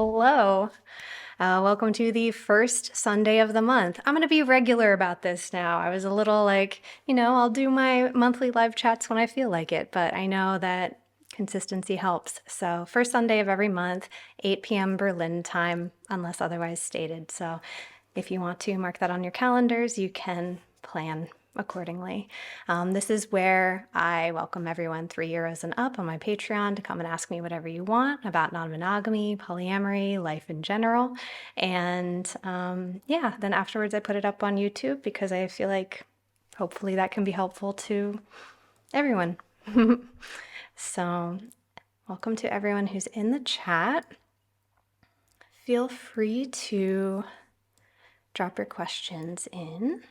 Hello. Welcome to the first Sunday of the month. I'm going to be regular about this now. I was a little like, I'll do my monthly live chats when I feel like it, but I know that consistency helps. So, first Sunday of every month, 8 p.m. Berlin time, unless otherwise stated. So, if you want to mark that on your calendars, you can plan accordingly. This is where I welcome everyone €3 and up on my Patreon to come and ask me whatever you want about non-monogamy, polyamory, life in general. And then afterwards I put it up on YouTube because I feel like hopefully that can be helpful to everyone. So welcome to everyone who's in the chat. Feel free to drop your questions in.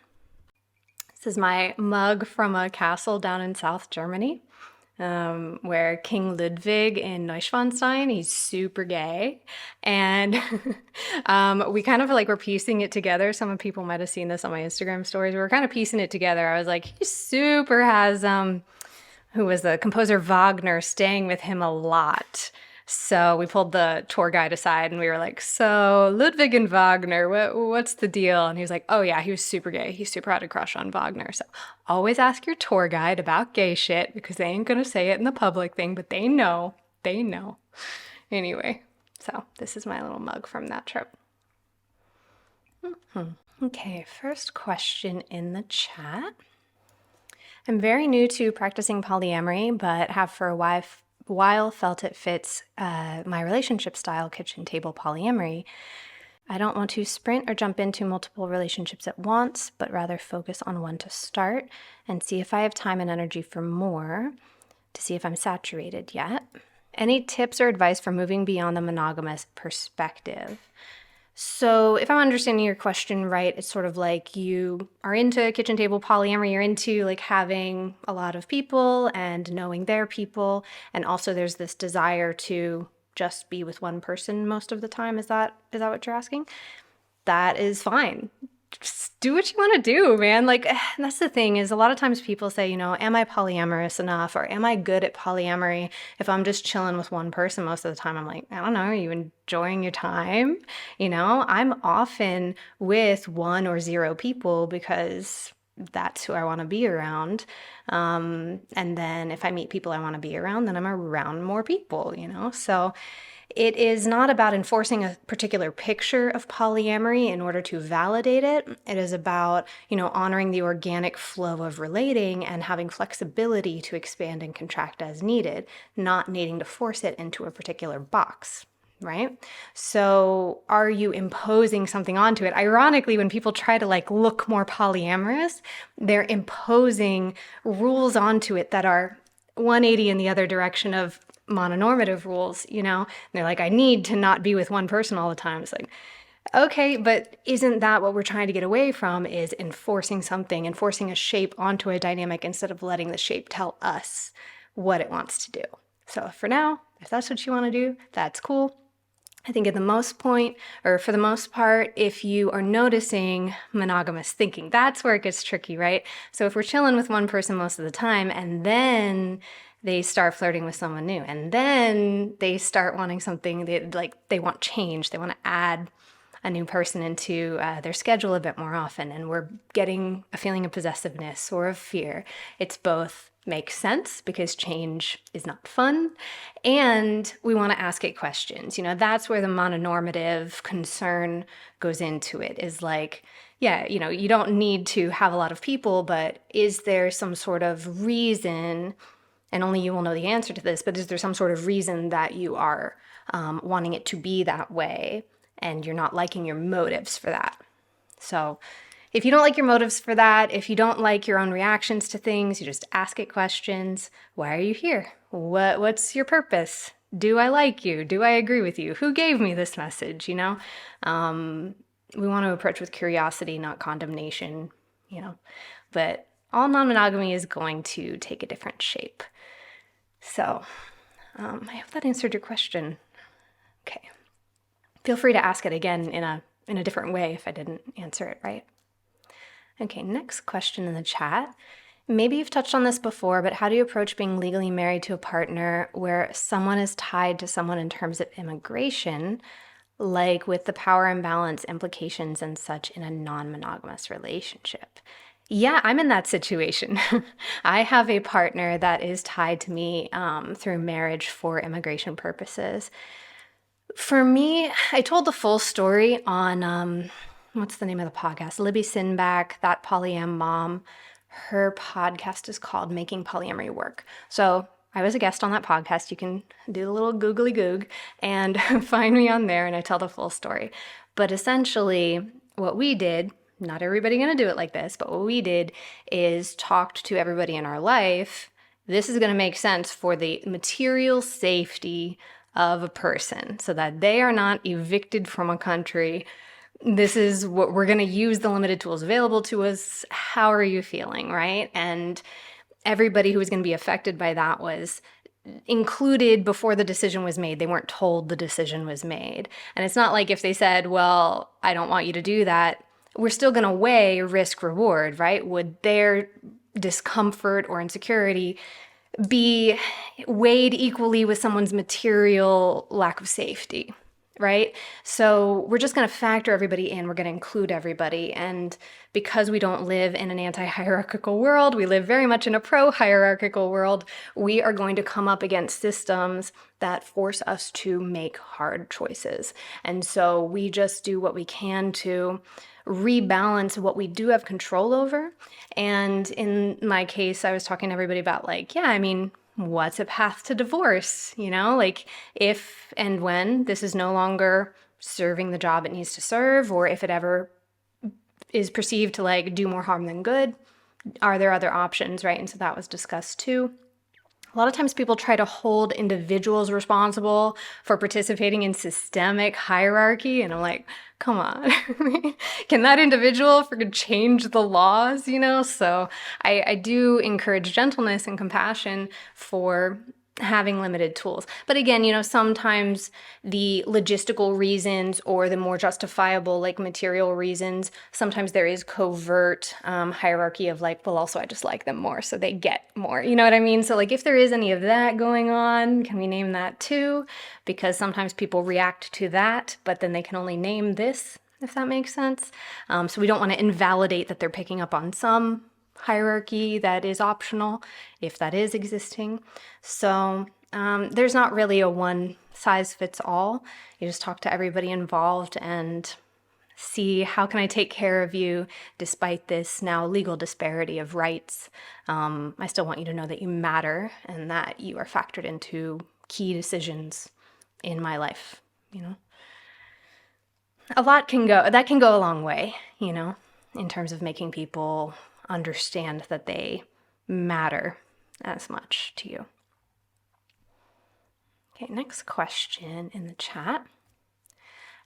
This is my mug from a castle down in South Germany, where King Ludwig in Neuschwanstein, he's super gay. And we kind of were piecing it together. Some people might have seen this on my Instagram stories. We were kind of piecing it together. I was like, he super has, who was the composer Wagner, staying with him a lot. So we pulled the tour guide aside and we were like, so Ludwig and Wagner, what's the deal? And he was like, oh yeah, he was super gay. He super had a crush on Wagner. So always ask your tour guide about gay shit because they ain't going to say it in the public thing, but they know. Anyway, so this is my little mug from that trip. Okay, first question in the chat. I'm very new to practicing polyamory, but have for a while felt it fits my relationship style, kitchen table polyamory. I don't want to sprint or jump into multiple relationships at once, but rather focus on one to start and see if I have time and energy for more, to see if I'm saturated yet. Any tips or advice for moving beyond the monogamous perspective? So if I'm understanding your question right, it's sort of like you are into kitchen table polyamory, you're into having a lot of people and knowing their people, and also there's this desire to just be with one person most of the time. Is that what you're asking? That is fine. Just do what you want to do, man. That's the thing is a lot of times people say, am I polyamorous enough or am I good at polyamory? If I'm just chilling with one person most of the time, I'm like, I don't know, are you enjoying your time? I'm often with 1 or 0 people because that's who I want to be around. And then if I meet people I want to be around, then I'm around more people, So it is not about enforcing a particular picture of polyamory in order to validate it. It is about, honoring the organic flow of relating and having flexibility to expand and contract as needed, not needing to force it into a particular box, right? So are you imposing something onto it? Ironically, when people try to look more polyamorous, they're imposing rules onto it that are 180 in the other direction of mononormative rules, And they're like, I need to not be with one person all the time. It's like, okay, but isn't that what we're trying to get away from, is enforcing a shape onto a dynamic instead of letting the shape tell us what it wants to do. So for now, if that's what you want to do, that's cool. I think for the most part, if you are noticing monogamous thinking, that's where it gets tricky, right? So if we're chilling with one person most of the time and then they start flirting with someone new and then they start wanting something, they want change, they want to add a new person into their schedule a bit more often, and we're getting a feeling of possessiveness or of fear. It's both makes sense because change is not fun, and we want to ask it questions. That's where the mononormative concern goes into it, is you don't need to have a lot of people, but is there some sort of reason, and only you will know the answer to this, but is there some sort of reason that you are wanting it to be that way and you're not liking your motives for that? So if you don't like your motives for that, if you don't like your own reactions to things, you just ask it questions. Why are you here? What's your purpose? Do I like you? Do I agree with you? Who gave me this message? We want to approach with curiosity, not condemnation, But all non-monogamy is going to take a different shape. So I hope that answered your question. Okay. Feel free to ask it again in a different way if I didn't answer it right. Okay, next question in the chat. Maybe you've touched on this before, but how do you approach being legally married to a partner where someone is tied to someone in terms of immigration, like with the power imbalance implications and such in a non-monogamous relationship. Yeah, I'm in that situation. I have a partner that is tied to me through marriage for immigration purposes. For me, I told the full story on what's the name of the podcast? Libby Sinback, that Polyam mom. Her podcast is called Making Polyamory Work. So I was a guest on that podcast. You can do a little googly goog and find me on there, and I tell the full story. But essentially, what we did, not everybody gonna do it like this, but what we did is talked to everybody in our life. This is gonna make sense for the material safety of a person so that they are not evicted from a country. This is what we're going to use, the limited tools available to us. How are you feeling, right? And everybody who was going to be affected by that was included before the decision was made. They weren't told the decision was made. And it's not like if they said, well, I don't want you to do that, we're still going to weigh risk reward, right? Would their discomfort or insecurity be weighed equally with someone's material lack of safety, right? So we're just going to factor everybody in. We're going to include everybody. And because we don't live in an anti-hierarchical world, we live very much in a pro-hierarchical world, we are going to come up against systems that force us to make hard choices. And so we just do what we can to rebalance what we do have control over. And in my case, I was talking to everybody about what's a path to divorce? Like if and when this is no longer serving the job it needs to serve, or if it ever is perceived to do more harm than good, are there other options, right? And so that was discussed too. A lot of times people try to hold individuals responsible for participating in systemic hierarchy, and I'm like, come on. Can that individual freaking change the laws, So I do encourage gentleness and compassion for having limited tools. But again, sometimes the logistical reasons or the more justifiable material reasons, sometimes there is covert hierarchy of also I just like them more, so they get more. You know what I mean? So if there is any of that going on, can we name that too? Because sometimes people react to that, but then they can only name this, if that makes sense. So we don't want to invalidate that they're picking up on some hierarchy that is optional, if that is existing. So there's not really a one size fits all. You just talk to everybody involved and see how can I take care of you despite this now legal disparity of rights. I still want you to know that you matter and that you are factored into key decisions in my life. A lot can go a long way, in terms of making people understand that they matter as much to you. Okay, next question in the chat.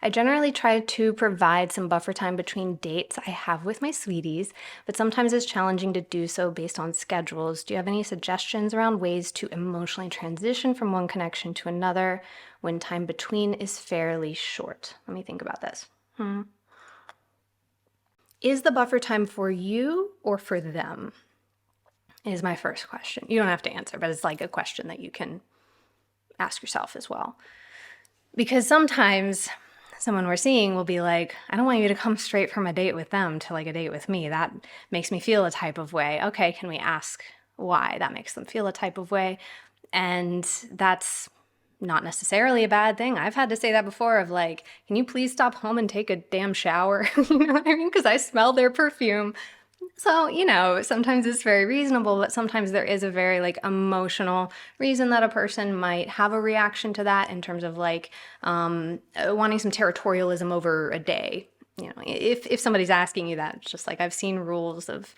I generally try to provide some buffer time between dates I have with my sweeties, but sometimes it's challenging to do so based on schedules. Do you have any suggestions around ways to emotionally transition from one connection to another when time between is fairly short? Let me think about this. Is the buffer time for you or for them? Is my first question. You don't have to answer, but it's a question that you can ask yourself as well. Because sometimes someone we're seeing will be like, I don't want you to come straight from a date with them to a date with me. That makes me feel a type of way. Okay, can we ask why that makes them feel a type of way? And that's not necessarily a bad thing. I've had to say that before of can you please stop home and take a damn shower? You know what I mean? Because I smell their perfume. So, sometimes it's very reasonable, but sometimes there is a very emotional reason that a person might have a reaction to that in terms of wanting some territorialism over a day. If somebody's asking you that, it's just I've seen rules of,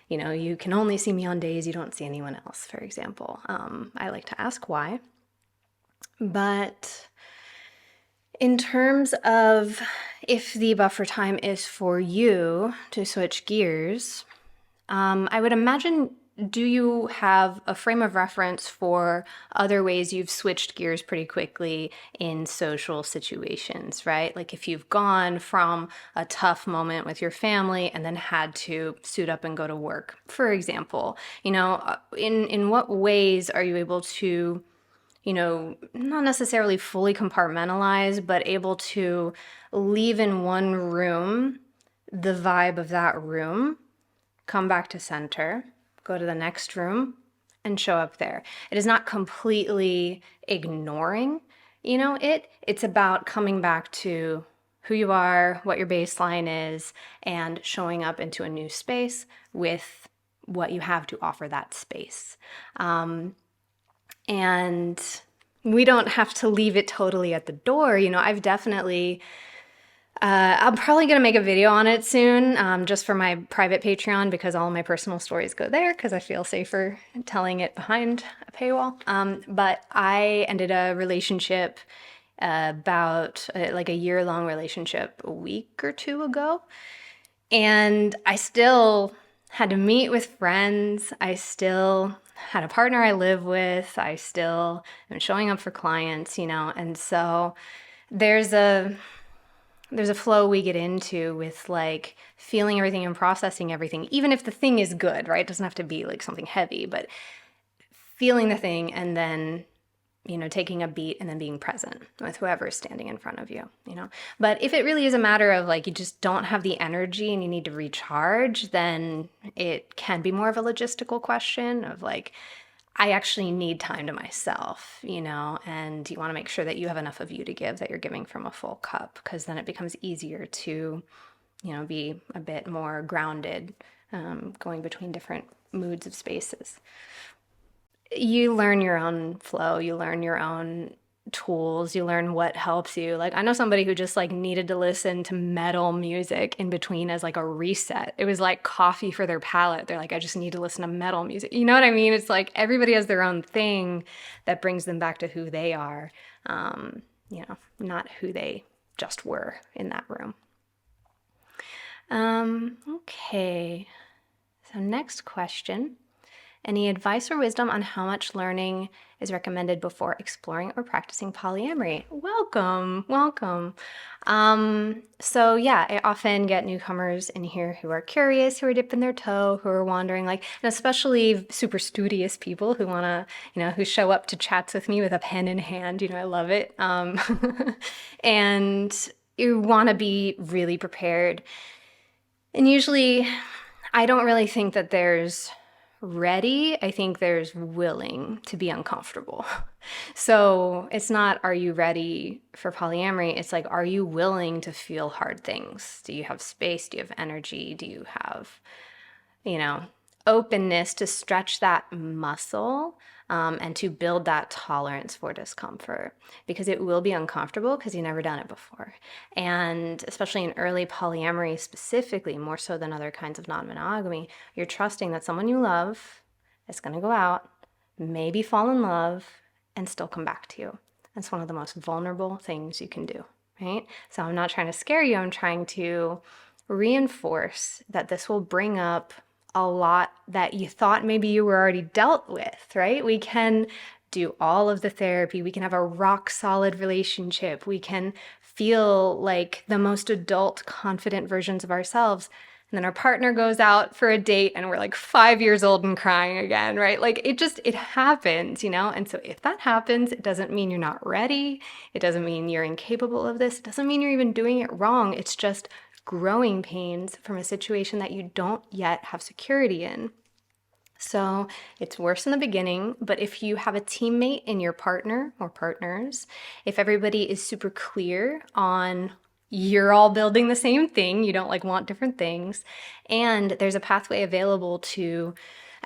you can only see me on days you don't see anyone else, for example. I like to ask why. But in terms of if the buffer time is for you to switch gears, I would imagine, do you have a frame of reference for other ways you've switched gears pretty quickly in social situations, right? If you've gone from a tough moment with your family and then had to suit up and go to work, for example, in what ways are you able to not necessarily fully compartmentalized, but able to leave in one room the vibe of that room, come back to center, go to the next room, and show up there. It is not completely ignoring, it's about coming back to who you are, what your baseline is, and showing up into a new space with what you have to offer that space. And we don't have to leave it totally at the door. I've definitely, I'm probably going to make a video on it soon, just for my private Patreon, because all my personal stories go there because I feel safer telling it behind a paywall. But I ended a relationship about like a year-long relationship a week or two ago. And I still had to meet with friends. I still had a partner I live with. I still am showing up for clients, and so there's a flow we get into with like feeling everything and processing everything, even if the thing is good, right? It doesn't have to be like something heavy, but feeling the thing and then taking a beat and then being present with whoever is standing in front of you, But if it really is a matter of like you just don't have the energy and you need to recharge, then it can be more of a logistical question of like, I actually need time to myself, and you want to make sure that you have enough of you to give, that you're giving from a full cup, because then it becomes easier to, be a bit more grounded, going between different moods of spaces. You learn your own flow, you learn your own tools, you learn what helps you. Like I know somebody who just like needed to listen to metal music in between as like a reset. It was like coffee for their palate. They're like, I just need to listen to metal music. You know what I mean? It's like everybody has their own thing that brings them back to who they are, not who they just were in that room. Okay, so next question. Any advice or wisdom on how much learning is recommended before exploring or practicing polyamory? Welcome. So yeah, I often get newcomers in here who are curious, who are dipping their toe, who are wandering, and especially super studious people who want to, who show up to chats with me with a pen in hand. I love it. And you want to be really prepared. And usually I don't really think that there's ready. I think there's willing to be uncomfortable. So it's not, are you ready for polyamory? It's like, are you willing to feel hard things? Do you have space? Do you have energy? Do you have, openness to stretch that muscle, and to build that tolerance for discomfort, because it will be uncomfortable because you've never done it before. And especially in early polyamory specifically, more so than other kinds of non-monogamy, you're trusting that someone you love is going to go out, maybe fall in love, and still come back to you. That's one of the most vulnerable things you can do, right? So I'm not trying to scare you. I'm trying to reinforce that this will bring up a lot that you thought maybe you were already dealt with, right? We can do all of the therapy. We can have a rock solid relationship. We can feel like the most adult, confident versions of ourselves. And then our partner goes out for a date and we're like 5 years old and crying again, right? Like it happens, And so if that happens, it doesn't mean you're not ready. It doesn't mean you're incapable of this. It doesn't mean you're even doing it wrong. It's just growing pains from a situation that you don't yet have security in. So it's worse in the beginning, but if you have a teammate in your partner or partners, if everybody is super clear on you're all building the same thing, you don't want different things, and there's a pathway available to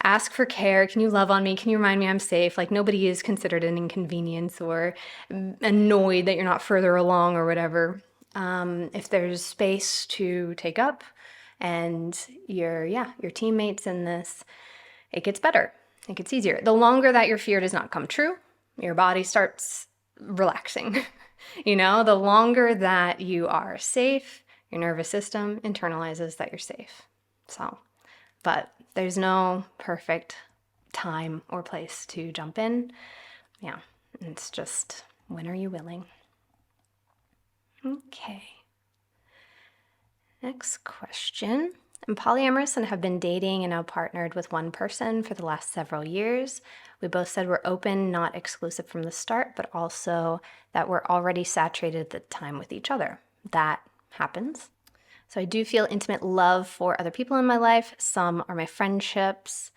ask for care, can you love on me, can you remind me I'm safe, nobody is considered an inconvenience or annoyed that you're not further along or whatever. If there's space to take up and your teammates in this, it gets better. It gets easier. The longer that your fear does not come true, your body starts relaxing. The longer that you are safe, your nervous system internalizes that you're safe. So, but there's no perfect time or place to jump in. Yeah, it's just, when are you willing? Okay. Next question. I'm polyamorous and have been dating and now partnered with one person for the last several years. We both said we're open, not exclusive from the start, but also that we're already saturated at the time with each other. That happens. So I do feel intimate love for other people in my life. Some are my friendships.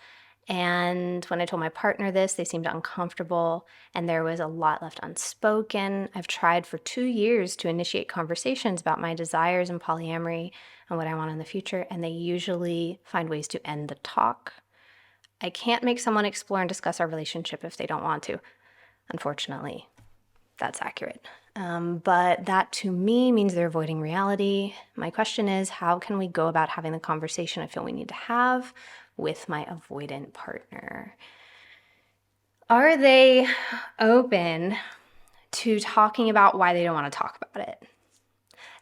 And when I told my partner this, they seemed uncomfortable and there was a lot left unspoken. I've tried for 2 years to initiate conversations about my desires in polyamory and what I want in the future, and they usually find ways to end the talk. I can't make someone explore and discuss our relationship if they don't want to. Unfortunately, that's accurate. But that to me means they're avoiding reality. My question is, how can we go about having the conversation I feel we need to have with my avoidant partner? Are they open to talking about why they don't want to talk about it?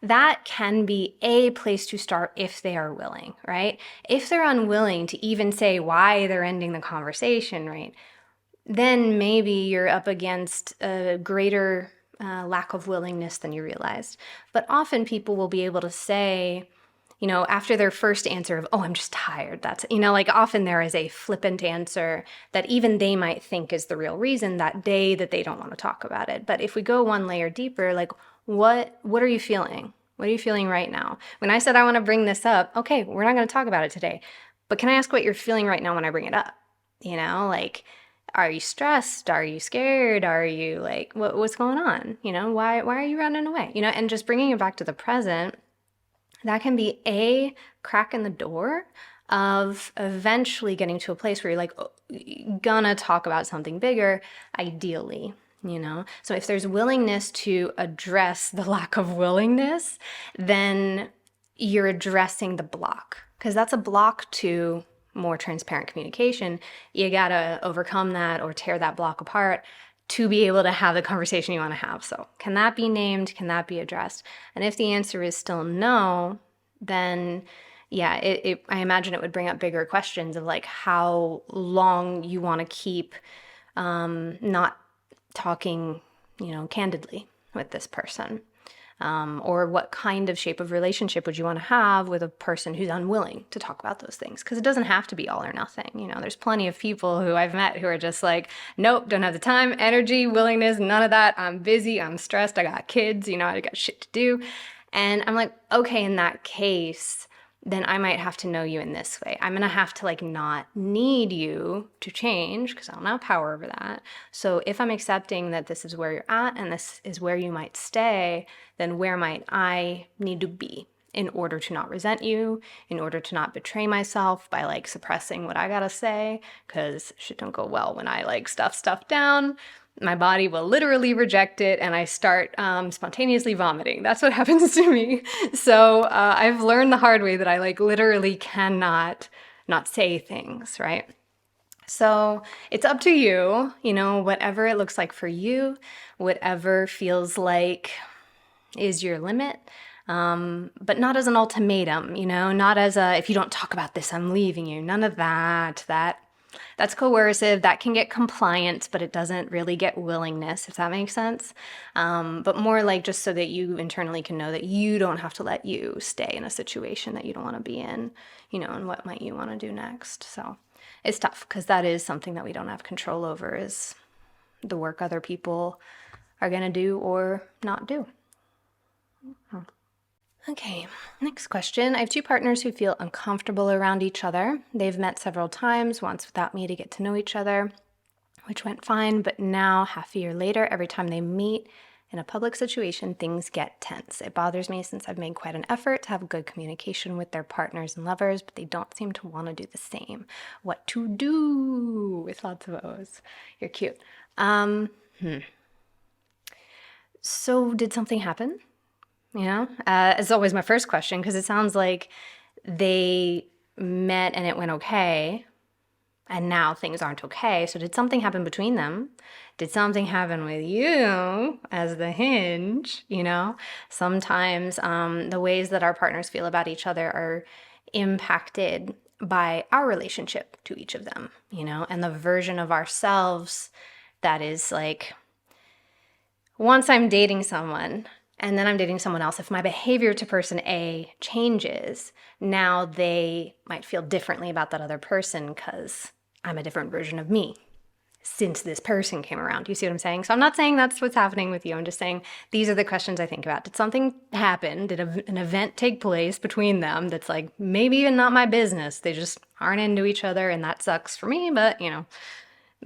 That can be a place to start if they are willing, right? If they're unwilling to even say why they're ending the conversation, right, then maybe you're up against a greater lack of willingness than you realized. But often people will be able to say, after their first answer of, oh, I'm just tired. That's, often there is a flippant answer that even they might think is the real reason that day that they don't want to talk about it. But if we go one layer deeper, like, what are you feeling? What are you feeling right now? When I said I want to bring this up, okay, we're not going to talk about it today. But can I ask what you're feeling right now when I bring it up? Are you stressed? Are you scared? Are you what's going on? Why are you running away? And just bringing it back to the present, that can be a crack in the door of eventually getting to a place where you're gonna talk about something bigger, ideally. So if there's willingness to address the lack of willingness, then you're addressing the block, because that's a block to more transparent communication. You gotta overcome that or tear that block apart to be able to have the conversation you want to have. So can that be named? Can that be addressed? And if the answer is still no, then yeah, I imagine it would bring up bigger questions of how long you want to keep not talking, candidly with this person. Or what kind of shape of relationship would you want to have with a person who's unwilling to talk about those things? Because it doesn't have to be all or nothing. There's plenty of people who I've met who are just like, nope, don't have the time, energy, willingness, none of that. I'm busy, I'm stressed, I got kids, I got shit to do. And I'm like, okay, in that case, then I might have to know you in this way. I'm gonna have to not need you to change because I don't have power over that. So if I'm accepting that this is where you're at and this is where you might stay, then where might I need to be in order to not resent you, in order to not betray myself by suppressing what I gotta say, because shit don't go well when I stuff stuff down. My body will literally reject it and I start spontaneously vomiting. That's what happens to me. So I've learned the hard way that I literally cannot not say things, right? So it's up to you, whatever it looks like for you, whatever feels like is your limit. But not as an ultimatum, not as a, if you don't talk about this, I'm leaving you. None of that. That's coercive. That can get compliance, but it doesn't really get willingness, if that makes sense. But more just so that you internally can know that you don't have to let you stay in a situation that you don't want to be in, and what might you want to do next. So it's tough because that is something that we don't have control over, is the work other people are going to do or not do. Okay, next question. I have 2 partners who feel uncomfortable around each other. They've met several times, once without me, to get to know each other, which went fine, but now, half a year later, every time they meet in a public situation, things get tense. It bothers me since I've made quite an effort to have good communication with their partners and lovers, but they don't seem to want to do the same. What to do? With lots of O's. You're cute. So did something happen? It's always my first question, because it sounds like they met and it went okay, and now things aren't okay. So did something happen between them? Did something happen with you as the hinge? Sometimes the ways that our partners feel about each other are impacted by our relationship to each of them, and the version of ourselves that is once I'm dating someone, and then I'm dating someone else, if my behavior to person A changes, now they might feel differently about that other person because I'm a different version of me since this person came around. You see what I'm saying? So I'm not saying that's what's happening with you. I'm just saying these are the questions I think about. Did something happen? Did an event take place between them that's like maybe even not my business? They just aren't into each other, and that sucks for me, but you know,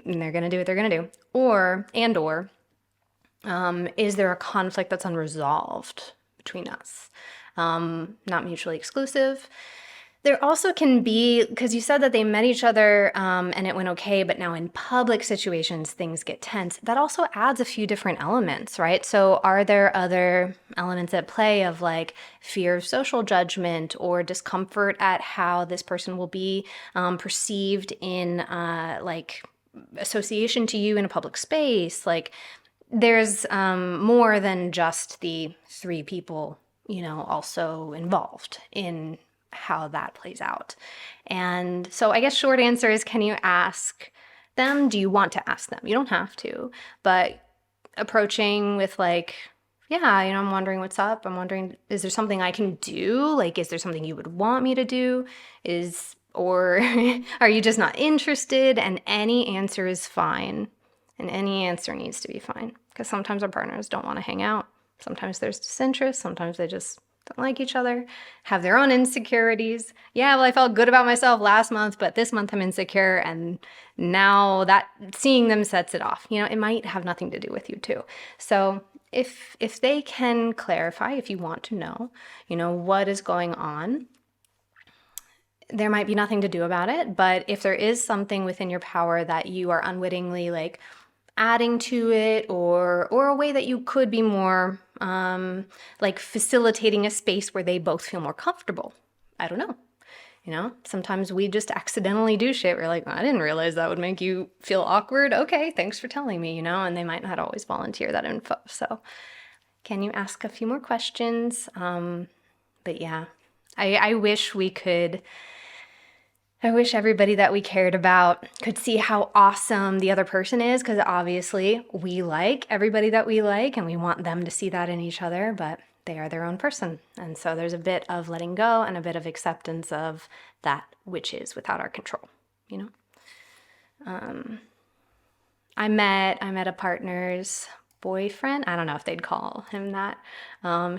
they're gonna do what they're gonna do. Or is there a conflict that's unresolved between us? Not mutually exclusive. There also can be, because you said that they met each other and it went okay, but now in public situations, things get tense. That also adds a few different elements, right? So are there other elements at play of like fear of social judgment or discomfort at how this person will be perceived in like association to you in a public space? Like there's more than just the three people, you know, also involved in how that plays out. And so I guess short answer is, can you ask them? Do you want to ask them? You don't have to, but approaching with like, yeah, you know, I'm wondering what's up. I'm wondering, is there something I can do? Like, is there something you would want me to do? Or are you just not interested? And any answer is fine. And any answer needs to be fine, because sometimes our partners don't want to hang out. Sometimes there's disinterest. Sometimes they just don't like each other, have their own insecurities. Yeah, well, I felt good about myself last month, but this month I'm insecure, and now that seeing them sets it off. You know, it might have nothing to do with you too. So if they can clarify, if you want to know, you know, what is going on, there might be nothing to do about it. But if there is something within your power that you are unwittingly like adding to it, or a way that you could be more like facilitating a space where they both feel more comfortable. I don't know. You know, sometimes we just accidentally do shit. We're like, I didn't realize that would make you feel awkward. Okay, thanks for telling me, you know, and they might not always volunteer that info. So can you ask a few more questions? But yeah, I wish we could I wish everybody that we cared about could see how awesome the other person is, because obviously we like everybody that we like and we want them to see that in each other, but they are their own person. And so there's a bit of letting go and a bit of acceptance of that which is without our control, you know? I met a partner's boyfriend. I don't know if they'd call him that.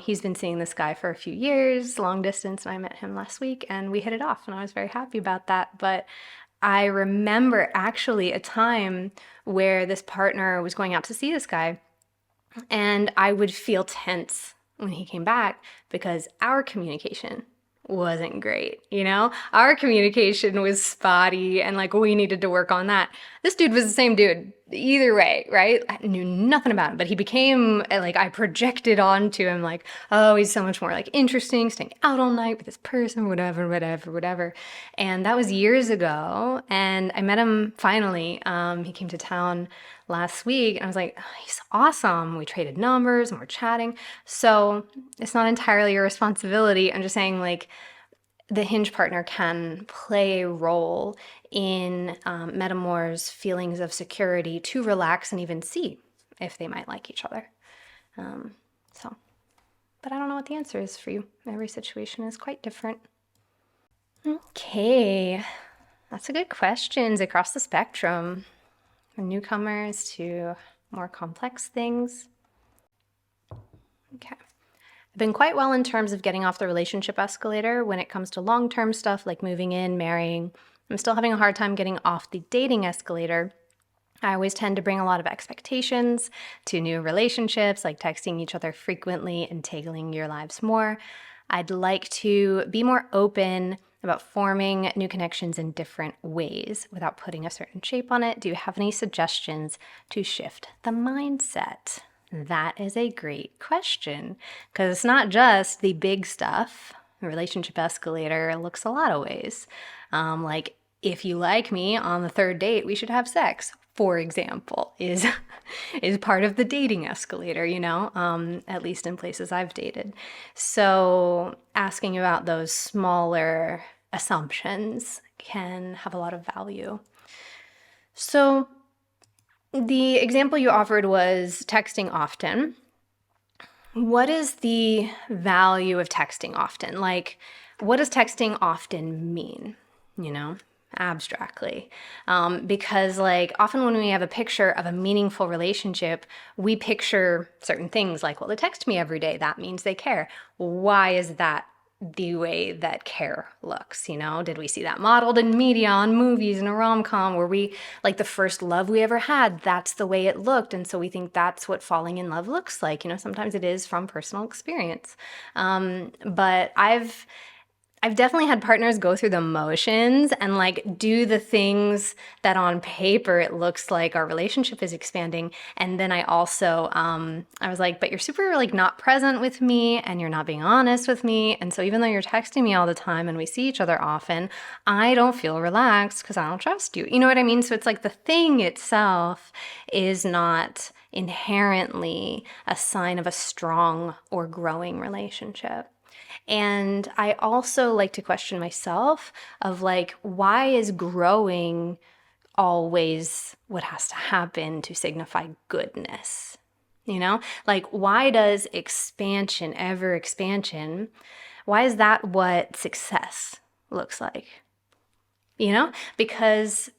He's been seeing this guy for a few years, long distance, and I met him last week and we hit it off, and I was very happy about that. But I remember actually a time where this partner was going out to see this guy, and I would feel tense when he came back because our communication wasn't great, you know? Our communication was spotty, and like we needed to work on that. This dude was the same dude either way, right? I knew nothing about him, but he became like, I projected onto him like, oh, he's so much more like interesting, staying out all night with this person, whatever. And that was years ago, and I met him finally. He came to town last week, and I was like, oh, he's awesome. We traded numbers and we're chatting. So it's not entirely your responsibility. I'm just saying, like, the hinge partner can play a role in Metamore's feelings of security to relax and even see if they might like each other. But I don't know what the answer is for you. Every situation is quite different. Okay, lots of good questions across the spectrum, from newcomers to more complex things. Okay. I've been quite well in terms of getting off the relationship escalator when it comes to long-term stuff like moving in, marrying. I'm still having a hard time getting off the dating escalator. I always tend to bring a lot of expectations to new relationships, like texting each other frequently and tailoring your lives more. I'd like to be more open about forming new connections in different ways without putting a certain shape on it. Do you have any suggestions to shift the mindset? That is a great question, because it's not just the big stuff. The relationship escalator looks a lot of ways. Like, if you like me on the third date, we should have sex, for example, is part of the dating escalator, you know, at least in places I've dated. So asking about those smaller assumptions can have a lot of value. So the example you offered was texting often. What is the value of texting often? Like, what does texting often mean? You know, abstractly. Because, like, often when we have a picture of a meaningful relationship, we picture certain things like, well, they text me every day. That means they care. Why is that the way that care looks? You know, did we see that modeled in media, on movies, in a rom-com where we, like, the first love we ever had, that's the way it looked, and so we think that's what falling in love looks like. You know, sometimes it is from personal experience. But I've definitely had partners go through the motions and like do the things that on paper it looks like our relationship is expanding. And then I also, I was like, but you're super like not present with me and you're not being honest with me. And so even though you're texting me all the time and we see each other often, I don't feel relaxed because I don't trust you. You know what I mean? So it's like the thing itself is not inherently a sign of a strong or growing relationship. And I also like to question myself of like, why is growing always what has to happen to signify goodness? You know, like why does expansion, ever expansion, why is that what success looks like? You know, because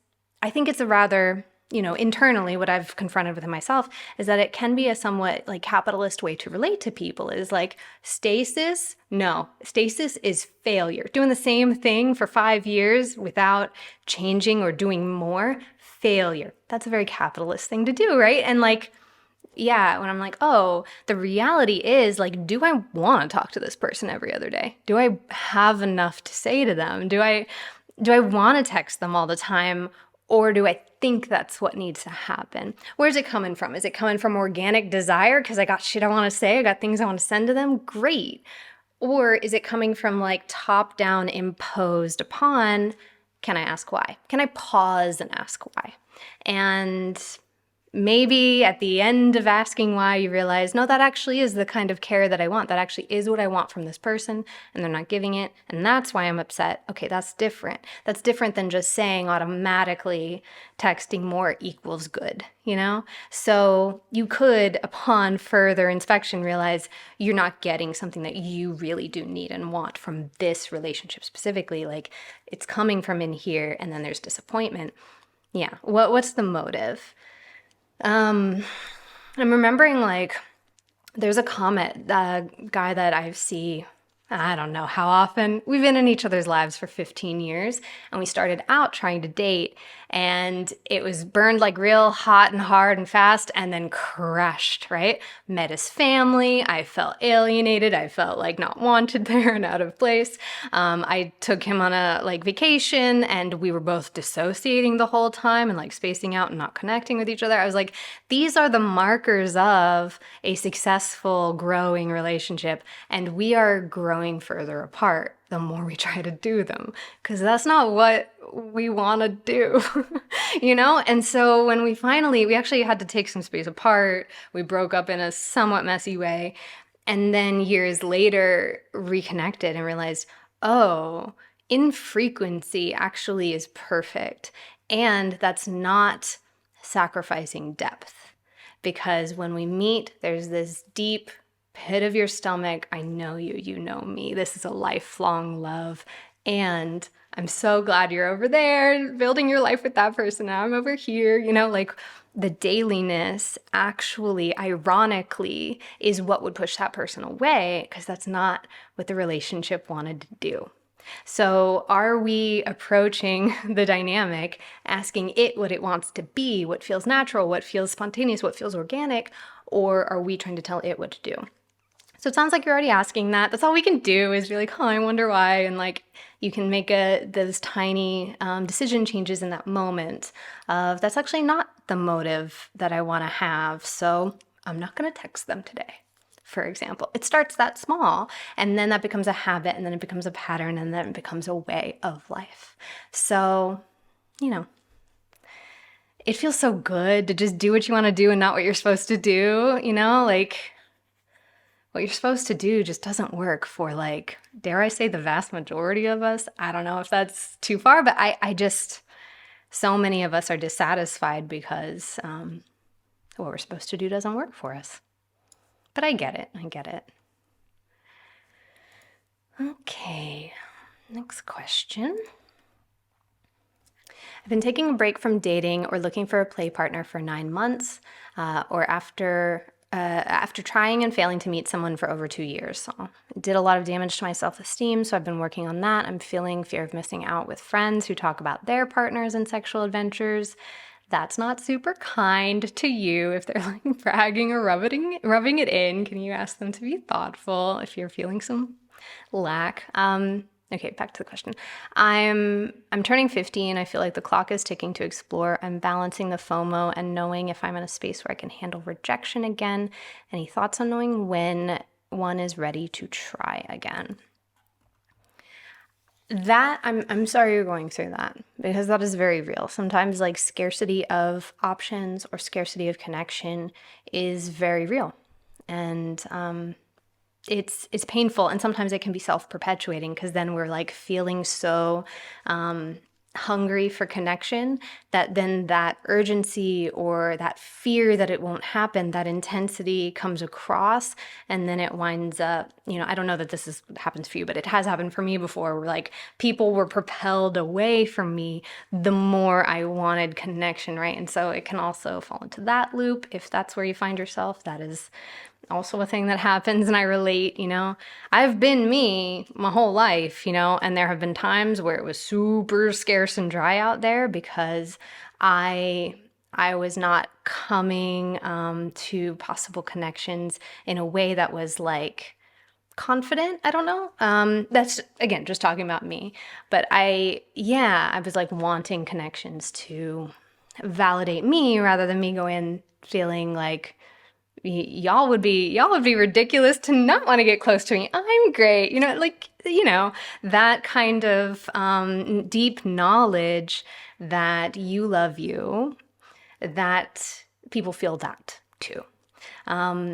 I think it's a rather, you know, internally what I've confronted within myself is that it can be a somewhat like capitalist way to relate to people is like stasis. No, stasis is failure. Doing the same thing for 5 years without changing or doing more, failure. That's a very capitalist thing to do, right? And like, yeah, when I'm like, oh, the reality is like, do I want to talk to this person every other day? Do I have enough to say to them? Do I want to text them all the time? Or do I think that's what needs to happen? Where's it coming from? Is it coming from organic desire? Because I got shit I want to say, I got things I want to send to them? Great. Or is it coming from like top down imposed upon? Can I ask why? Can I pause and ask why? And maybe at the end of asking why, you realize, no, that actually is the kind of care that I want. That actually is what I want from this person, and they're not giving it. And that's why I'm upset. Okay, that's different. That's different than just saying automatically texting more equals good, you know? So you could, upon further inspection, realize you're not getting something that you really do need and want from this relationship specifically. Like it's coming from in here, and then there's disappointment. Yeah, what's the motive? I'm remembering like there's a comment, a guy that I see, I don't know how often. We've been in each other's lives for 15 years and we started out trying to date and it was burned like real hot and hard and fast and then crushed, right? Met his family. I felt alienated. I felt like not wanted there and out of place. I took him on a like vacation and we were both dissociating the whole time and like spacing out and not connecting with each other. I was like, these are the markers of a successful growing relationship and we are growing further apart the more we try to do them because that's not what we want to do. You know? And so when we actually had to take some space apart. We broke up in a somewhat messy way and then years later reconnected and realized, oh, infrequency actually is perfect. And that's not sacrificing depth. Because when we meet, there's this deep pit of your stomach, I know you, you know me. This is a lifelong love. And I'm so glad you're over there building your life with that person. Now I'm over here, you know, like the dailiness actually, ironically, is what would push that person away because that's not what the relationship wanted to do. So are we approaching the dynamic, asking it what it wants to be, what feels natural, what feels spontaneous, what feels organic, or are we trying to tell it what to do? So it sounds like you're already asking that. That's all we can do is be like, oh, I wonder why. And like you can make those tiny decision changes in that moment of that's actually not the motive that I want to have. So I'm not going to text them today, for example. It starts that small and then that becomes a habit and then it becomes a pattern and then it becomes a way of life. So, you know, it feels so good to just do what you want to do and not what you're supposed to do, you know, like what you're supposed to do just doesn't work for like, dare I say the vast majority of us. I don't know if that's too far, but I just, so many of us are dissatisfied because what we're supposed to do doesn't work for us. But I get it. I get it. Okay, next question. I've been taking a break from dating or looking for a play partner for 9 months, or after trying and failing to meet someone for over 2 years. So it did a lot of damage to my self-esteem, so I've been working on that. I'm feeling fear of missing out with friends who talk about their partners and sexual adventures. That's not super kind to you if they're like bragging or rubbing it in. Can you ask them to be thoughtful if you're feeling some lack? Okay, back to the question. I'm turning 50 and I feel like the clock is ticking to explore. I'm balancing the FOMO and knowing if I'm in a space where I can handle rejection again. Any thoughts on knowing when one is ready to try again? That I'm sorry you're going through that, because that is very real. Sometimes like scarcity of options or scarcity of connection is very real. And it's painful, and sometimes it can be self-perpetuating, because then we're like feeling so hungry for connection that then that urgency or that fear that it won't happen, that intensity comes across, and then it winds up, I don't know that happens for you, but it has happened for me before, where like people were propelled away from me the more I wanted connection, right? And so it can also fall into that loop if that's where you find yourself. That is also a thing that happens, and I relate. I've been me my whole life, and there have been times where it was super scarce and dry out there because I was not coming to possible connections in a way that was like confident. I don't know. That's again just talking about me, but I was like wanting connections to validate me rather than me go in feeling like y'all would be ridiculous to not want to get close to me. I'm great. That kind of deep knowledge that you love you, that people feel that too.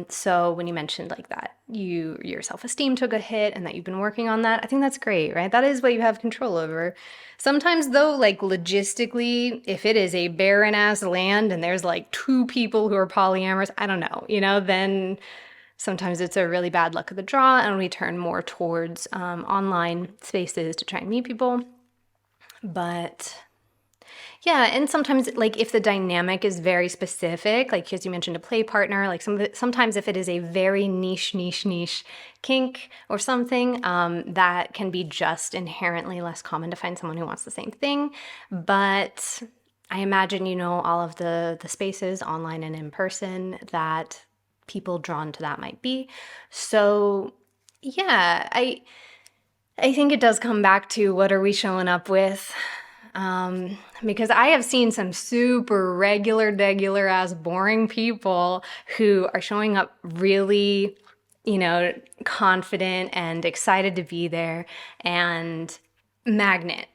So when you mentioned like that, your self-esteem took a hit and that you've been working on that, I think that's great, right? That is what you have control over. Sometimes though, like logistically, if it is a barren ass land and there's like 2 people who are polyamorous, I don't know, then sometimes it's a really bad luck of the draw, and we turn more towards online spaces to try and meet people. But yeah, and sometimes like if the dynamic is very specific, like as you mentioned, a play partner, like sometimes if it is a very niche kink or something, that can be just inherently less common to find someone who wants the same thing. But I imagine all of the spaces online and in person that people drawn to that might be. So yeah, I think it does come back to what are we showing up with? Because I have seen some super regular ass boring people who are showing up really, confident and excited to be there, and magnet,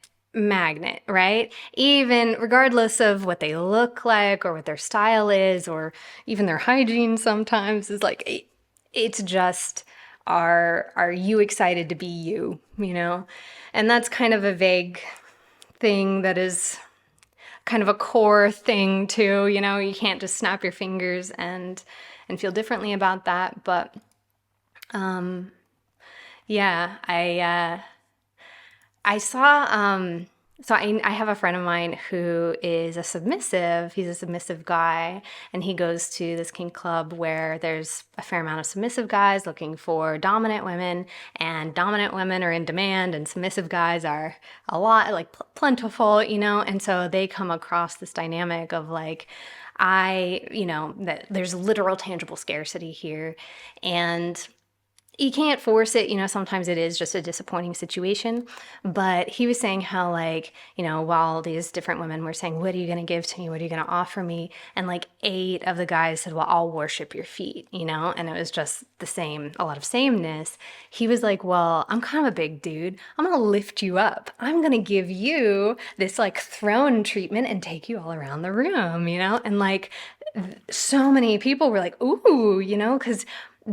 right? Even regardless of what they look like or what their style is or even their hygiene sometimes is like, it's just, are you excited to be you, And that's kind of a vague thing that is kind of a core thing too. You can't just snap your fingers and feel differently about that. But yeah, I saw so I have a friend of mine who is a submissive. He's a submissive guy, and he goes to this kink club where there's a fair amount of submissive guys looking for dominant women, and dominant women are in demand, and submissive guys are a lot like plentiful, and so they come across this dynamic of like, that there's literal tangible scarcity here, and you can't force it, sometimes it is just a disappointing situation. But he was saying how like, while these different women were saying, what are you going to give to me? What are you going to offer me? And like 8 of the guys said, well, I'll worship your feet, and it was just a lot of sameness. He was like, well, I'm kind of a big dude. I'm going to lift you up. I'm going to give you this like throne treatment and take you all around the room, and like so many people were like, ooh, because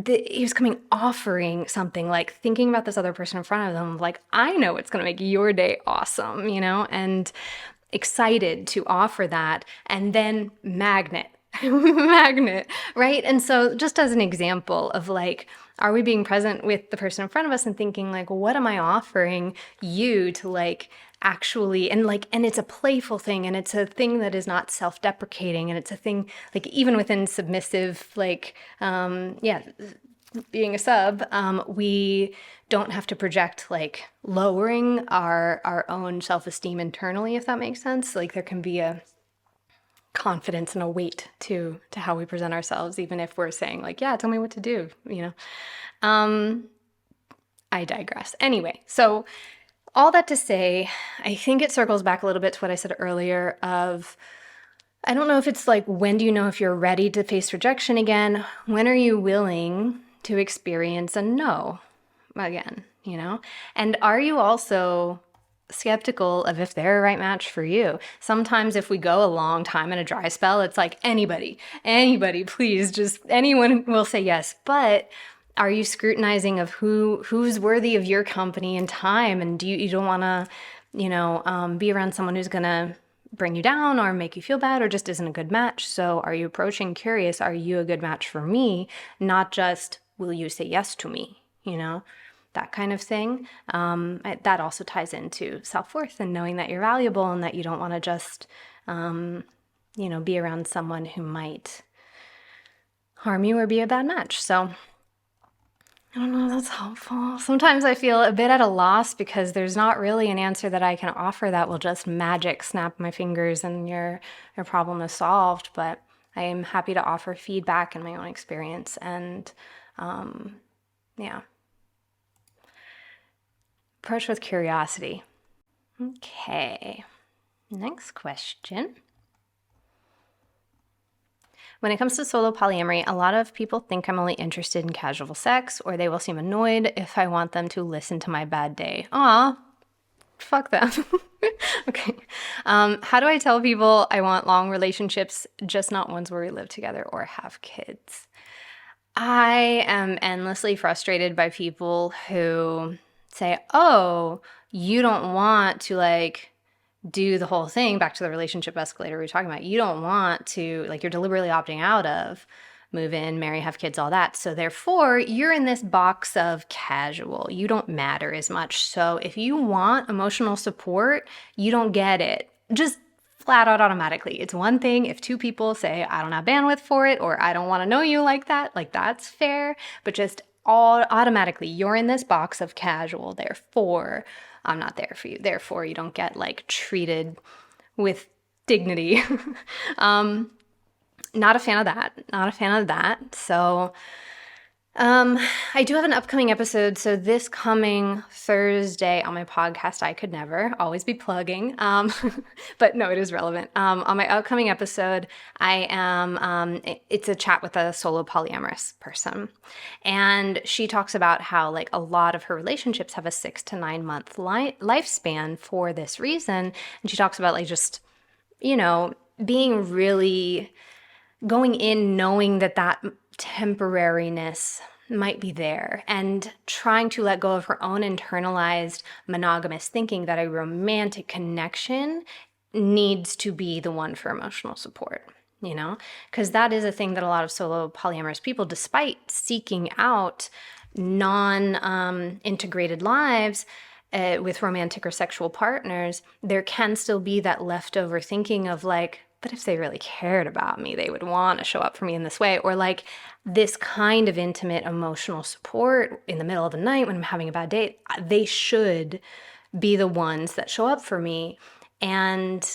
he was coming offering something, like thinking about this other person in front of them, like, I know it's going to make your day awesome, and excited to offer that. And then magnet, magnet, right? And so just as an example of like, are we being present with the person in front of us and thinking like, what am I offering you to like actually, and like, and it's a playful thing, and it's a thing that is not self-deprecating, and it's a thing like even within submissive, like, yeah, being a sub, we don't have to project like lowering our own self-esteem internally, if that makes sense. Like there can be a confidence and a weight to how we present ourselves, even if we're saying like, yeah, tell me what to do, you know. I digress. Anyway, so all that to say, I think it circles back a little bit to what I said earlier of, I don't know if it's like, when do you know if you're ready to face rejection again? When are you willing to experience a no again, you know? And are you also skeptical of if they're a right match for you? Sometimes if we go a long time in a dry spell, it's like anybody, please, just anyone will say yes. But are you scrutinizing of who's worthy of your company and time? And you don't want to, you know, be around someone who's going to bring you down or make you feel bad or just isn't a good match. So are you approaching curious, are you a good match for me? Not just, will you say yes to me? You know, that kind of thing. That also ties into self-worth and knowing that you're valuable and that you don't want to just, you know, be around someone who might harm you or be a bad match. So I don't know if that's helpful. Sometimes I feel a bit at a loss because there's not really an answer that I can offer that will just magic snap my fingers and your problem is solved. But I am happy to offer feedback and my own experience. And yeah. Approach with curiosity. Okay. Next question. When it comes to solo polyamory, a lot of people think I'm only interested in casual sex, or they will seem annoyed if I want them to listen to my bad day. Aw, fuck them. Okay. How do I tell people I want long relationships, just not ones where we live together or have kids? I am endlessly frustrated by people who say, oh, you don't want to like do the whole thing, back to the relationship escalator we were talking about. You don't want to, like, you're deliberately opting out of move in, marry, have kids, all that. So therefore, you're in this box of casual. You don't matter as much. So if you want emotional support, you don't get it. Just flat out automatically. It's one thing if two people say, I don't have bandwidth for it, or I don't want to know you like that. Like, that's fair. But just all automatically, you're in this box of casual. Therefore, I'm not there for you. Therefore, you don't get like treated with dignity. Not a fan of that. Not a fan of that. So I do have an upcoming episode. So this coming Thursday on my podcast, I Could Never, always be plugging, but no, it is relevant. On my upcoming episode, I am, it's a chat with a solo polyamorous person. And she talks about how like a lot of her relationships have a 6 to 9 month lifespan for this reason. And she talks about like just, you know, being really going in knowing that that temporariness might be there and trying to let go of her own internalized monogamous thinking that a romantic connection needs to be the one for emotional support, you know, because that is a thing that a lot of solo polyamorous people, despite seeking out non-integrated lives with romantic or sexual partners, there can still be that leftover thinking of like, but if they really cared about me, they would want to show up for me in this way. Or like this kind of intimate emotional support in the middle of the night when I'm having a bad day, they should be the ones that show up for me. And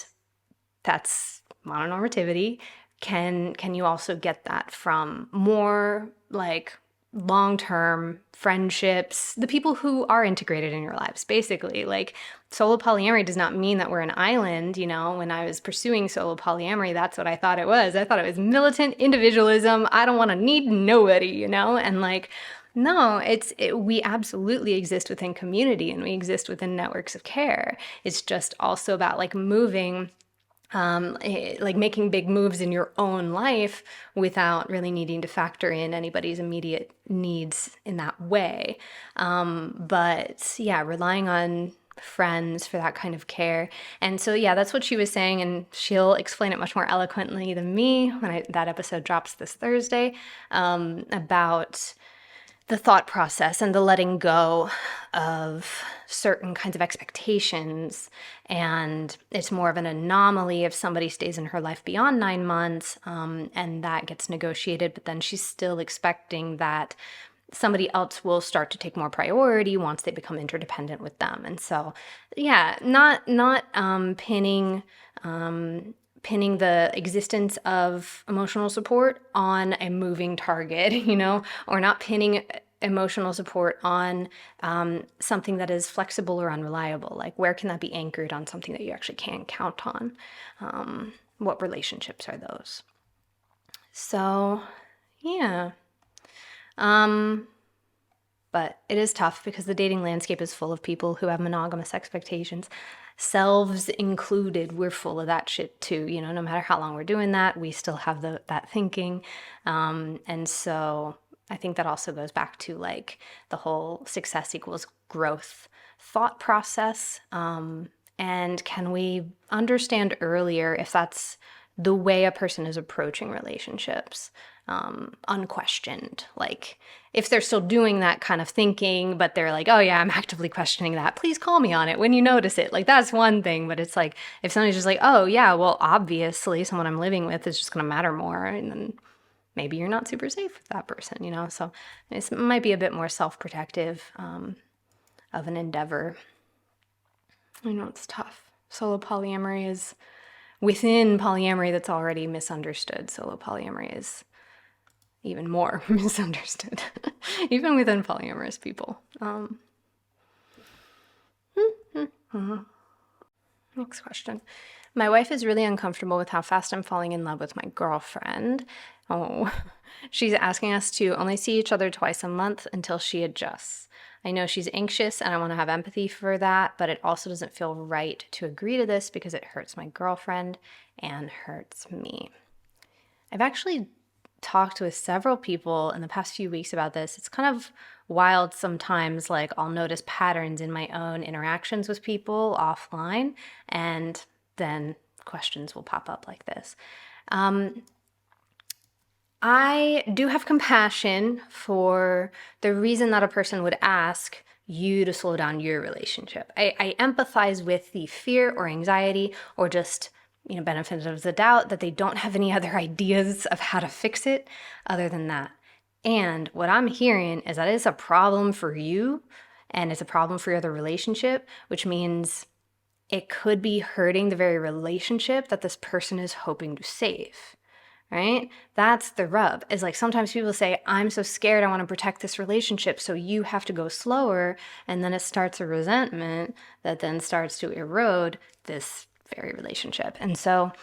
that's mononormativity. Can you also get that from more like long-term friendships, the people who are integrated in your lives, basically? Like, solo polyamory does not mean that we're an island. You know, when I was pursuing solo polyamory, that's what I thought it was. I thought it was militant individualism. I don't want to need nobody, you know? And like, no, we absolutely exist within community and we exist within networks of care. It's just also about like moving, like making big moves in your own life without really needing to factor in anybody's immediate needs in that way. But yeah, relying on friends for that kind of care. And so, yeah, that's what she was saying. And she'll explain it much more eloquently than me when that episode drops this Thursday, about the thought process and the letting go of certain kinds of expectations. And it's more of an anomaly if somebody stays in her life beyond 9 months, and that gets negotiated, but then she's still expecting that somebody else will start to take more priority once they become interdependent with them. And so, yeah, not pinning the existence of emotional support on a moving target, or not pinning emotional support on something that is flexible or unreliable. Like, where can that be anchored on something that you actually can count on? What relationships are those? So, yeah. But it is tough because the dating landscape is full of people who have monogamous expectations, selves included. We're full of that shit too. No matter how long we're doing that, we still have that thinking. And so I think that also goes back to like the whole success equals growth thought process. And can we understand earlier if that's the way a person is approaching relationships, unquestioned? Like, if they're still doing that kind of thinking, but they're like, oh yeah, I'm actively questioning that, please call me on it when you notice it. Like, that's one thing. But it's like, if somebody's just like, oh yeah, well, obviously someone I'm living with is just going to matter more, and then maybe you're not super safe with that person, so it might be a bit more self-protective of an endeavor. I know it's tough. Solo polyamory is within polyamory that's already misunderstood. Solo polyamory is even more misunderstood, even within polyamorous people. Next question. My wife is really uncomfortable with how fast I'm falling in love with my girlfriend. Oh, she's asking us to only see each other twice a month until she adjusts. I know she's anxious and I want to have empathy for that, but it also doesn't feel right to agree to this because it hurts my girlfriend and hurts me. I've actually talked with several people in the past few weeks about this. It's kind of wild sometimes. Like, I'll notice patterns in my own interactions with people offline, and then questions will pop up like this. I do have compassion for the reason that a person would ask you to slow down your relationship. I empathize with the fear or anxiety or just, benefit of the doubt that they don't have any other ideas of how to fix it other than that. And what I'm hearing is that it's a problem for you and it's a problem for your other relationship, which means it could be hurting the very relationship that this person is hoping to save. Right? That's the rub. Is like, sometimes people say, I'm so scared, I want to protect this relationship, so you have to go slower. And then it starts a resentment that then starts to erode this very relationship. And so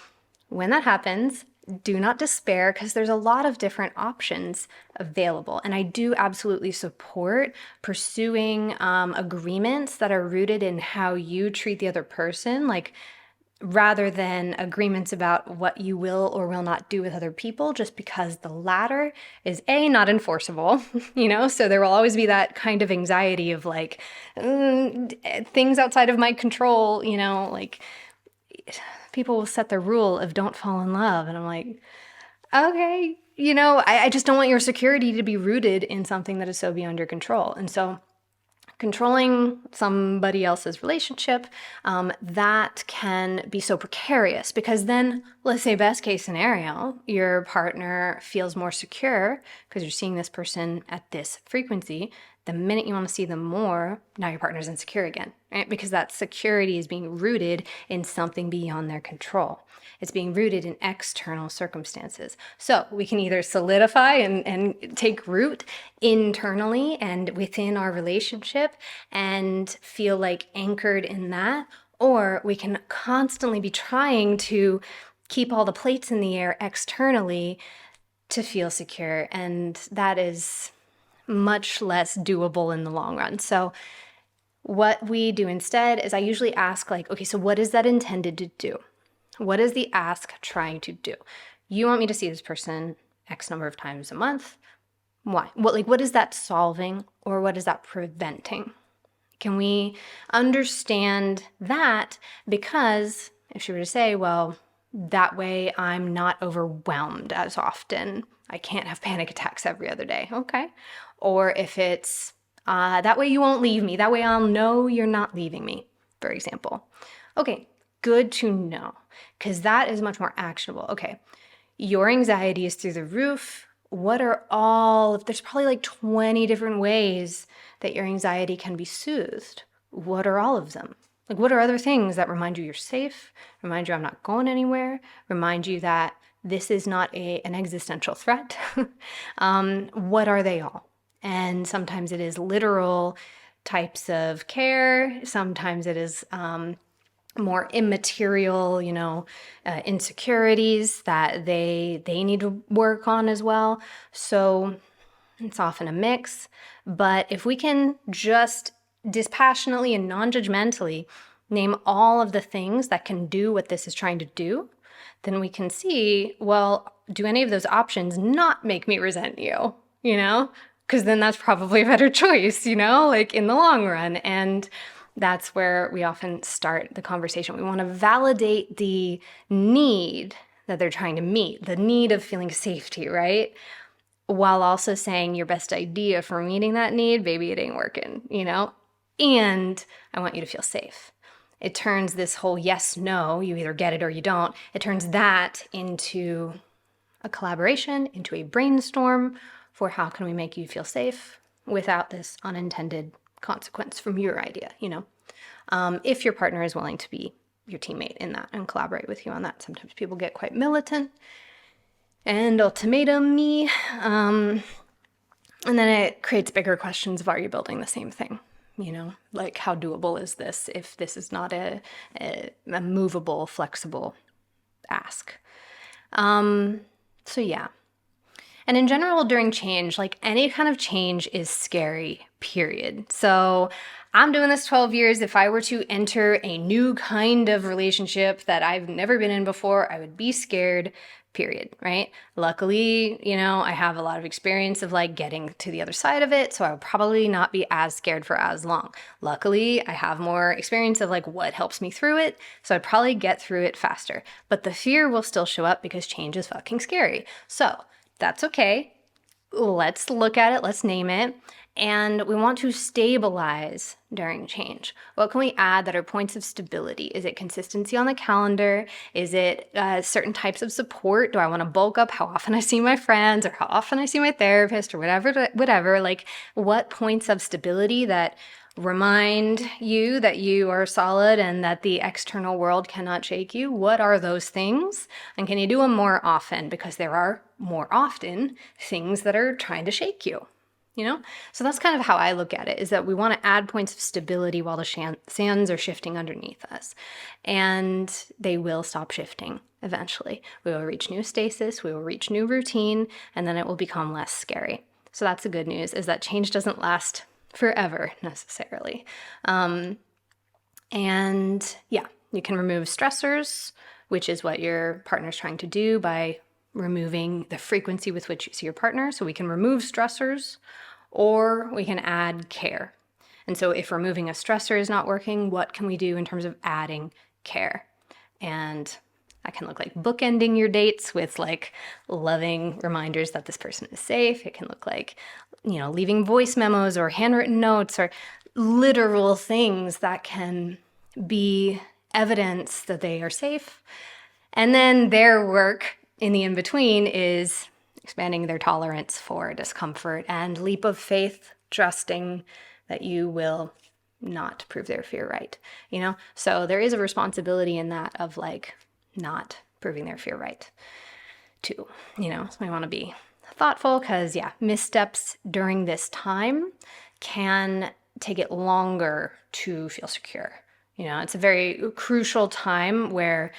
when that happens, do not despair, because there's a lot of different options available. And I do absolutely support pursuing agreements that are rooted in how you treat the other person. Like, rather than agreements about what you will or will not do with other people, just because the latter is not enforceable, so there will always be that kind of anxiety of like, things outside of my control, like people will set the rule of don't fall in love. And I'm like, okay, I just don't want your security to be rooted in something that is so beyond your control. And so controlling somebody else's relationship, that can be so precarious, because then, let's say best case scenario, your partner feels more secure because you're seeing this person at this frequency. The minute you want to see them more, now your partner's insecure again, right? Because that security is being rooted in something beyond their control. It's being rooted in external circumstances. So we can either solidify and take root internally and within our relationship and feel like anchored in that, or we can constantly be trying to keep all the plates in the air externally to feel secure. And that is much less doable in the long run. So what we do instead is I usually ask, like, okay, so what is that intended to do? What is the ask trying to do? You want me to see this person X number of times a month. Why? What is that solving, or what is that preventing? Can we understand that? Because if she were to say, well, that way I'm not overwhelmed as often. I can't have panic attacks every other day. Okay. Or if it's, that way you won't leave me. That way I'll know you're not leaving me, for example. Okay, good to know, because that is much more actionable. Okay, your anxiety is through the roof. What are there's probably like 20 different ways that your anxiety can be soothed. What are all of them? Like, what are other things that remind you you're safe, remind you I'm not going anywhere, remind you that this is not an existential threat? What are they all? And sometimes it is literal types of care. Sometimes it is more immaterial, insecurities that they need to work on as well. So it's often a mix. But if we can just dispassionately and non-judgmentally name all of the things that can do what this is trying to do, then we can see, well, do any of those options not make me resent you? Because then that's probably a better choice, like in the long run. And that's where we often start the conversation. We want to validate the need that they're trying to meet, the need of feeling safety, right? While also saying your best idea for meeting that need, baby, it ain't working, And I want you to feel safe. It turns this whole yes, no, you either get it or you don't, it turns that into a collaboration, into a brainstorm for how can we make you feel safe without this unintended consequence from your idea, if your partner is willing to be your teammate in that and collaborate with you on that. Sometimes people get quite militant and ultimatum-y, and then it creates bigger questions of, are you building the same thing? Like, how doable is this if this is not a movable, flexible ask? So yeah. And in general, during change, like any kind of change is scary, period. So I'm doing this 12 years. If I were to enter a new kind of relationship that I've never been in before, I would be scared, period, right? Luckily, I have a lot of experience of like getting to the other side of it, so I would probably not be as scared for as long. Luckily, I have more experience of like what helps me through it, so I'd probably get through it faster. But the fear will still show up because change is fucking scary. So that's okay. Let's look at it, let's name it. And we want to stabilize during change. What can we add that are points of stability? Is it consistency on the calendar? Is it certain types of support? Do I want to bulk up how often I see my friends or how often I see my therapist or whatever? Like, what points of stability that remind you that you are solid and that the external world cannot shake you? What are those things? And can you do them more often? Because there are more often things that are trying to shake you. So that's kind of how I look at it, is that we want to add points of stability while the sands are shifting underneath us. And they will stop shifting eventually. We will reach new stasis, we will reach new routine, and then it will become less scary. So that's the good news, is that change doesn't last forever necessarily. And yeah, you can remove stressors, which is what your partner's trying to do by removing the frequency with which you see your partner. So we can remove stressors, or we can add care. And so if removing a stressor is not working, what can we do in terms of adding care? And that can look like bookending your dates with like loving reminders that this person is safe. It can look like, leaving voice memos or handwritten notes or literal things that can be evidence that they are safe. And then their work in the in-between is expanding their tolerance for discomfort and leap of faith, trusting that you will not prove their fear right, So there is a responsibility in that of like not proving their fear right too, So we want to be thoughtful because, missteps during this time can take it longer to feel secure. It's a very crucial time where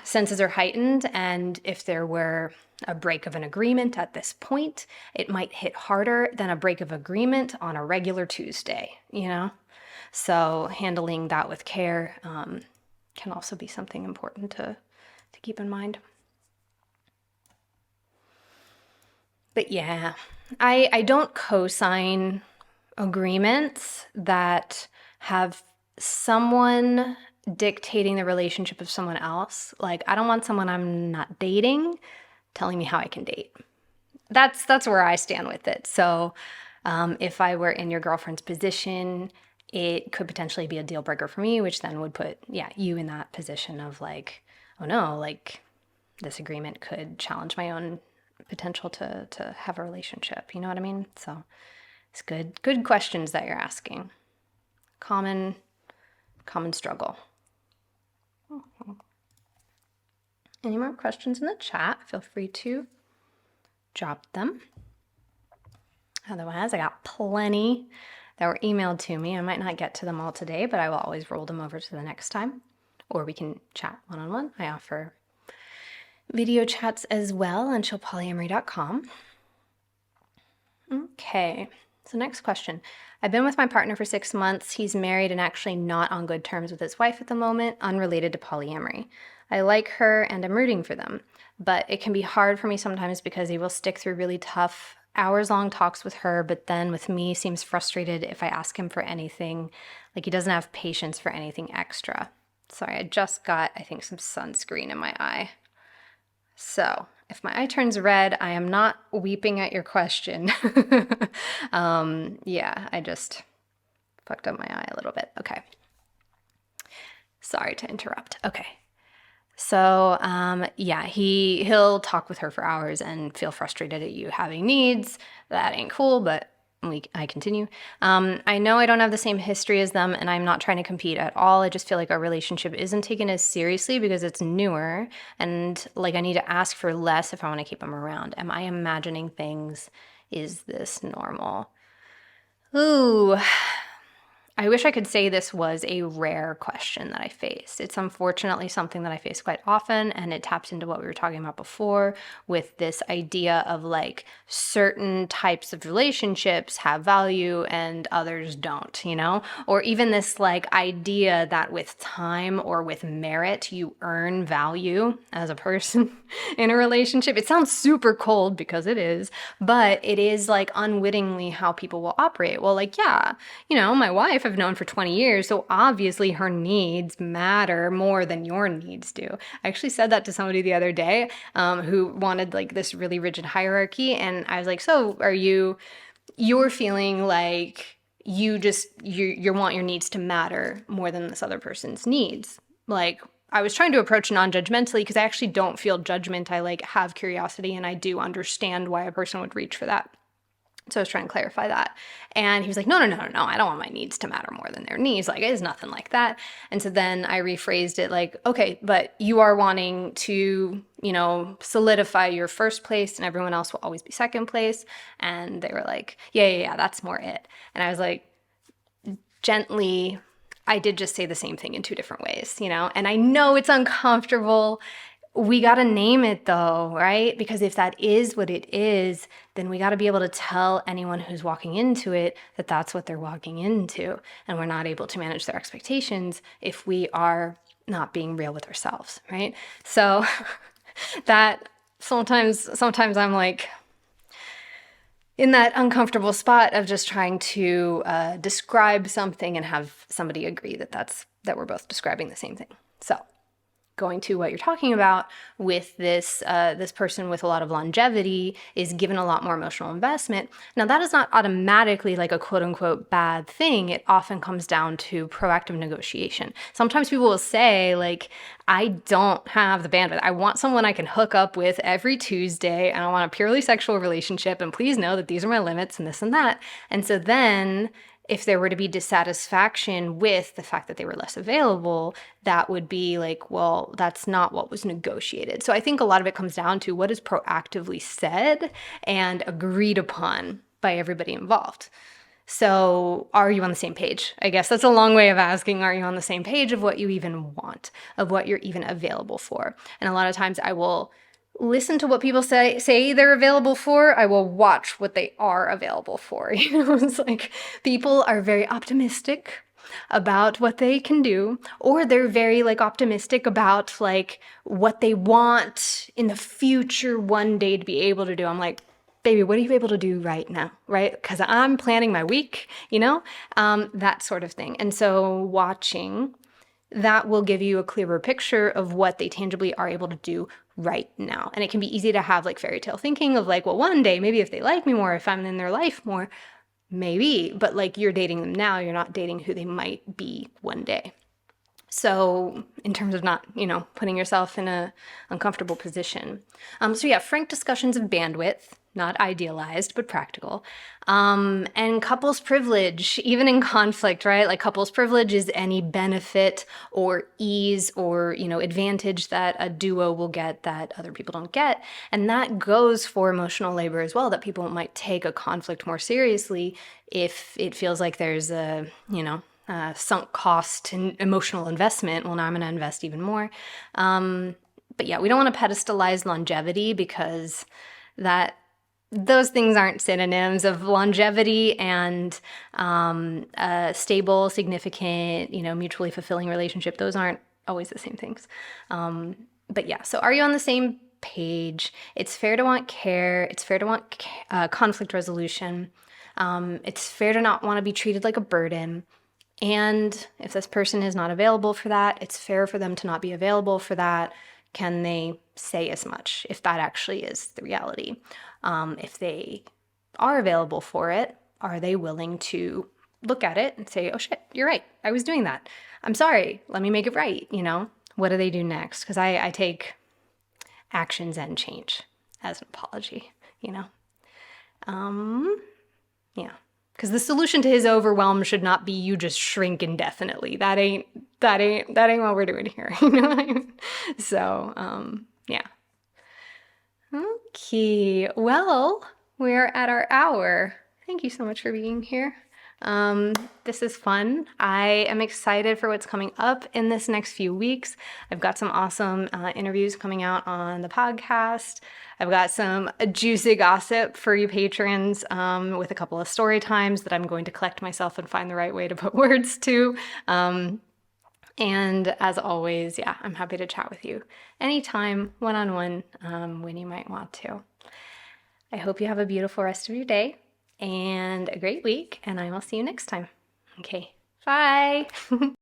senses are heightened, and if there were a break of an agreement at this point, it might hit harder than a break of agreement on a regular Tuesday, So handling that with care can also be something important to keep in mind. But yeah, I don't co-sign agreements that have someone dictating the relationship of someone else. Like, I don't want someone I'm not dating telling me how I can date. That's where I stand with it. So if I were in your girlfriend's position, it could potentially be a deal breaker for me, which then would put, you in that position of like, oh no, like this agreement could challenge my own potential to have a relationship. You know what I mean? So it's good questions that you're asking. Common struggle. Any more questions in the chat? Feel free to drop them. Otherwise, I got plenty that were emailed to me. I might not get to them all today, but I will always roll them over to the next time, or we can chat one-on-one. I offer video chats as well on chillpolyamory.com. Okay, so next question. I've been with my partner for 6 months. He's married and actually not on good terms with his wife at the moment, unrelated to polyamory. I like her and I'm rooting for them, but it can be hard for me sometimes because he will stick through really tough hours-long talks with her, but then with me seems frustrated if I ask him for anything, like he doesn't have patience for anything extra. Sorry, I just got, I think, some sunscreen in my eye. So if my eye turns red, I am not weeping at your question. I just fucked up my eye a little bit. Okay. Sorry to interrupt. Okay. So, he'll talk with her for hours and feel frustrated at you having needs. That ain't cool, but I continue. I know I don't have the same history as them, and I'm not trying to compete at all. I just feel like our relationship isn't taken as seriously because it's newer, and like I need to ask for less if I want to keep him around. Am I imagining things? Is this normal? Ooh. I wish I could say this was a rare question that I face. It's unfortunately something that I face quite often, and it taps into what we were talking about before with this idea of like certain types of relationships have value and others don't, you know? Or even this like idea that with time or with merit, you earn value as a person in a relationship. It sounds super cold because it is, but it is like unwittingly how people will operate. Well, like, my wife I've known for 20 years, so obviously her needs matter more than your needs do. I actually said that to somebody the other day who wanted like this really rigid hierarchy, and I was like, so you're feeling like you want your needs to matter more than this other person's needs. Like, I was trying to approach non-judgmentally because I actually don't feel judgment. I like have curiosity and I do understand why a person would reach for that. So I was trying to clarify that. And he was like, no, I don't want my needs to matter more than their needs. Like, it is nothing like that. And so then I rephrased it like, okay, but you are wanting to, solidify your first place and everyone else will always be second place. And they were like, yeah, that's more it. And I was like, gently, I did just say the same thing in two different ways, and I know it's uncomfortable. We got to name it though, right? Because if that is what it is, then we got to be able to tell anyone who's walking into it that that's what they're walking into. And we're not able to manage their expectations if we are not being real with ourselves, right? So that sometimes I'm like in that uncomfortable spot of just trying to describe something and have somebody agree that we're both describing the same thing. So going to what you're talking about with this person with a lot of longevity is given a lot more emotional investment. Now, that is not automatically like a quote unquote bad thing. It often comes down to proactive negotiation. Sometimes people will say like, I don't have the bandwidth. I want someone I can hook up with every Tuesday and I want a purely sexual relationship. And please know that these are my limits and this and that. And so then if there were to be dissatisfaction with the fact that they were less available, that would be like, well, that's not what was negotiated. So I think a lot of it comes down to what is proactively said and agreed upon by everybody involved. So are you on the same page? I guess that's a long way of asking, are you on the same page of what you even want, of what you're even available for? And a lot of times I will listen to what people say they're available for. I will watch what they are available for. It's like people are very optimistic about what they can do, or they're very like optimistic about like what they want in the future one day to be able to do. I'm like, baby, what are you able to do right now, right? Because I'm planning my week, that sort of thing. And so watching that will give you a clearer picture of what they tangibly are able to do right now. And it can be easy to have like fairy tale thinking of like, well, one day, maybe if they like me more, if I'm in their life more, maybe, but like you're dating them now, you're not dating who they might be one day. So in terms of not, putting yourself in a uncomfortable position. So yeah, frank discussions of bandwidth, not idealized, but practical. And couples privilege, even in conflict, right? Like couples privilege is any benefit or ease or, advantage that a duo will get that other people don't get. And that goes for emotional labor as well, that people might take a conflict more seriously if it feels like there's a, sunk cost and emotional investment. Well, now I'm going to invest even more. But yeah, we don't want to pedestalize longevity because those things aren't synonyms of longevity and a stable, significant, mutually fulfilling relationship. Those aren't always the same things. But yeah, so are you on the same page? It's fair to want care. It's fair to want conflict resolution. It's fair to not want to be treated like a burden. And if this person is not available for that, it's fair for them to not be available for that. Can they say as much if that actually is the reality? If they are available for it, are they willing to look at it and say, oh shit, you're right, I was doing that. I'm sorry, let me make it right, What do they do next? Because I take actions and change as an apology, Yeah. Because the solution to his overwhelm should not be you just shrink indefinitely. That ain't what we're doing here. You know what I mean? So, yeah. Okay. Well, we're at our hour. Thank you so much for being here. This is fun. I am excited for what's coming up in this next few weeks. I've got some awesome interviews coming out on the podcast. I've got some juicy gossip for you patrons with a couple of story times that I'm going to collect myself and find the right way to put words to. And as always, yeah, I'm happy to chat with you anytime, one-on-one, when you might want to. I hope you have a beautiful rest of your day and a great week, and I will see you next time. Okay, bye.